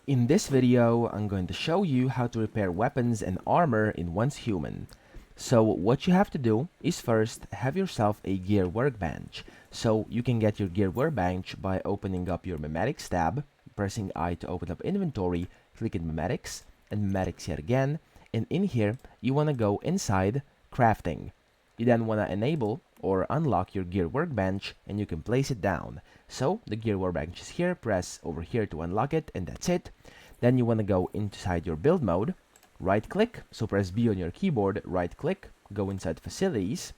In this video, I'm going to show you how to repair weapons and armor in Once Human. So what you have to do is first have yourself a gear workbench. So you can get your gear workbench by opening up your memetics tab, pressing I to open up inventory, clicking memetics, and memetics yet again. And in here, you want to go inside crafting. You then want to enable or unlock your gear workbench and you can place it down. So the gear workbench is here, press over here to unlock it, and that's it. Then you want to go inside your build mode, right click, so press B on your keyboard, right click, go inside facilities,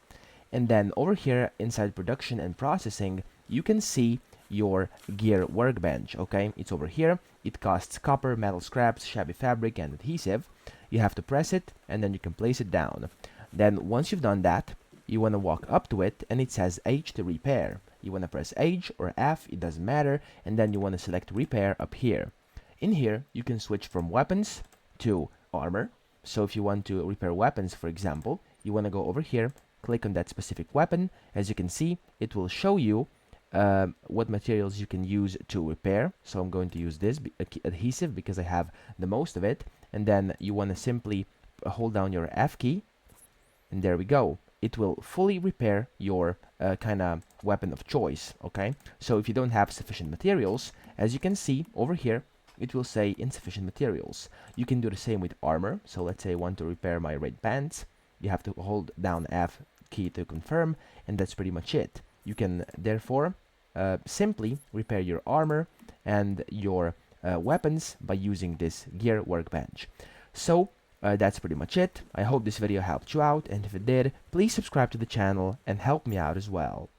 and then over here inside production and processing, you can see your gear workbench. Okay, it's over here. It costs copper, metal scraps, shabby fabric, and adhesive. You have to press it and then you can place it down. Then once you've done that, you want to walk up to it and it says H to repair. You want to press H or F, it doesn't matter, and then you want to select repair up here. In here, you can switch from weapons to armor. So if you want to repair weapons, for example, you want to go over here, click on that specific weapon. As you can see, it will show you what materials you can use to repair. So I'm going to use this adhesive because I have the most of it. And then you want to simply hold down your F key, and there we go. It will fully repair your kind of weapon of choice. Okay, so if you don't have sufficient materials, as you can see over here, it will say insufficient materials. You can do the same with armor. So let's say I want to repair my red pants. You have to hold down F key to confirm, and that's pretty much it. You can therefore simply repair your armor and your weapons by using this gear workbench. So that's pretty much it. I hope this video helped you out, and if it did, please subscribe to the channel and help me out as well.